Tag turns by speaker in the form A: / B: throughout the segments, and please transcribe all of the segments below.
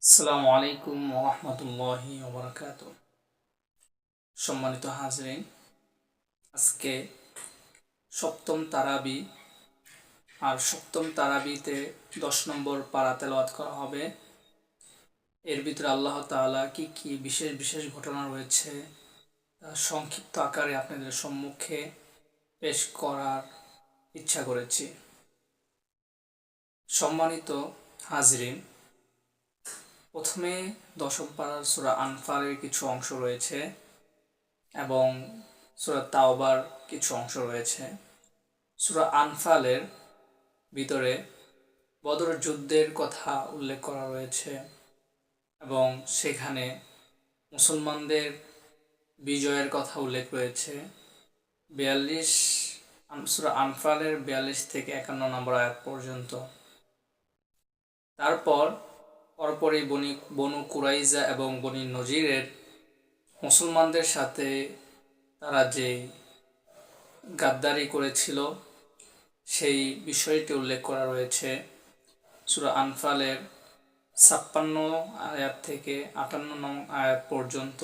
A: আসসালামু আলাইকুম ওয়া রাহমাতুল্লাহি ওয়া বারাকাতুহু। সম্মানিত হাজরিন, আজকে সপ্তম তারাবি আর সপ্তম তারাবিতে 10 নম্বর পারা তেলাওয়াত করা হবে। এর ভিতরে আল্লাহ তাআলা কি কি বিশেষ বিশেষ ঘটনা রয়েছে তা সংক্ষিপ্ত আকারে আপনাদের সম্মুখে পেশ করার ইচ্ছা করেছি। সম্মানিত হাজরিন, প্রথমে দশম পারার সূরা আনফালের কিছু অংশ রয়েছে এবং সূরা তাওবার কিছু অংশ রয়েছে। সূরা আনফালের ভিতরে বদর যুদ্ধের কথা উল্লেখ করা রয়েছে এবং সেখানে মুসলমানদের বিজয়ের কথা উল্লেখ রয়েছে। 42 সূরা আনফালের 42 থেকে 51 নম্বর আয়াত পর্যন্ত। তারপর পরপরই বনু কুরাইজা এবং বনি নজিরের মুসলমানদের সাথে তারা যে গাদ্দারি করেছিল সেই বিষয়টি উল্লেখ করা রয়েছে সূরা আনফালের 56 আয়াত থেকে 58 নং আয়াত পর্যন্ত।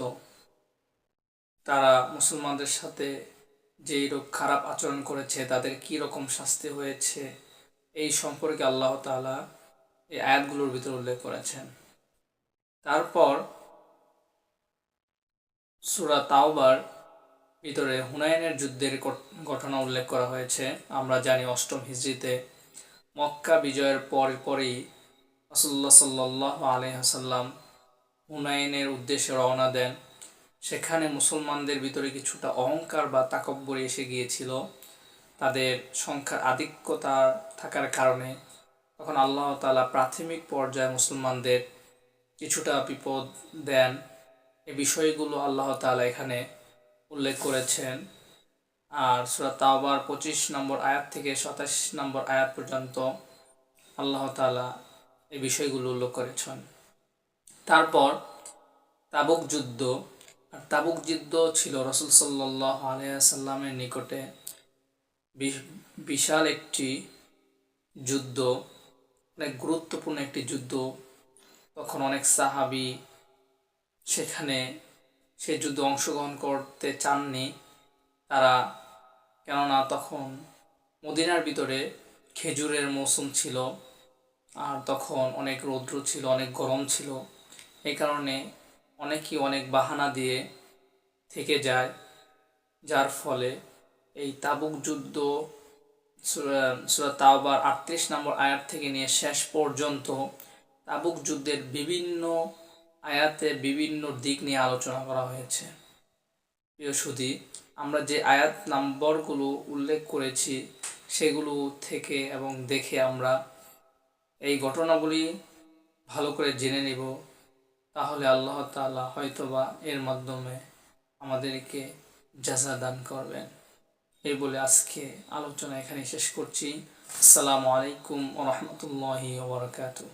A: তারা মুসলমানদের সাথে যেই খারাপ আচরণ করেছে তাদের কি রকম শাস্তি হয়েছে এই সম্পর্কে আল্লাহ তাআলা এই আয়াতগুলোর ভিতরে উল্লেখ করেছেন। তারপর সূরা তাওবার ভিতরে হুনাইনের যুদ্ধের ঘটনা উল্লেখ করা হয়েছে। আমরা জানি 8ম হিজরিতে মক্কা বিজয়ের পরই রাসূলুল্লাহ সাল্লাল্লাহু আলাইহি ওয়াসাল্লাম হুনাইনের উদ্দেশ্যে রওনা দেন। সেখানে মুসলমানদের ভিতরে কিছুটা অহংকার বা তাকব্বুরি এসে গিয়েছিল তাদের সংখ্যার আধিক্যতা থাকার কারণে। তখন আল্লাহ তাআলা প্রাথমিক পর্যায়ে মুসলমানদের কিছুটা বিপদ দেন। এই বিষয়গুলো আল্লাহ তাআলা এখানে উল্লেখ করেছেন। আর সূরা তাওবার 25 নম্বর আয়াত থেকে 27 নম্বর আয়াত পর্যন্ত আল্লাহ তাআলা এই বিষয়গুলো উল্লেখ করেছেন। তারপর তাবুক যুদ্ধ। আর তাবুক যুদ্ধ ছিল রাসূল সাল্লাল্লাহু আলাইহি ওয়াসাল্লামের নিকটে বিশাল একটি যুদ্ধ, অনেক গুরুত্বপূর্ণ একটি যুদ্ধ। তখন অনেক সাহাবী সেখানে সেই যুদ্ধে অংশগ্রহণ করতে চাননি তারা, কেননা তখন মদিনার ভিতরে খেজুরের মৌসুম ছিল আর তখন অনেক রৌদ্র ছিল, অনেক গরম ছিল। এই কারণে অনেকেই অনেক বাহানা দিয়ে থেকে যায়, যার ফলে এই তাবুক যুদ্ধ সূরা তাওবার 38 নম্বর আয়াত থেকে নিয়ে শেষ পর্যন্ত তাবুক যুদ্ধের বিভিন্ন আয়াতে বিভিন্ন দিক নিয়ে আলোচনা করা হয়েছে। প্রিয় সুধী, আমরা যে আয়াত নম্বরগুলো উল্লেখ করেছি সেগুলো থেকে এবং দেখে আমরা এই ঘটনাগুলি ভালো করে জেনে নেব, তাহলে আল্লাহ তাআলা হয়তোবা এর মাধ্যমে আমাদেরকে জাযা দান করবেন। এই বলে আজকে আলোচনা এখানে শেষ করছি। আসসালামু আলাইকুম ওয়া রাহমাতুল্লাহি ওয়া বারাকাতুহু।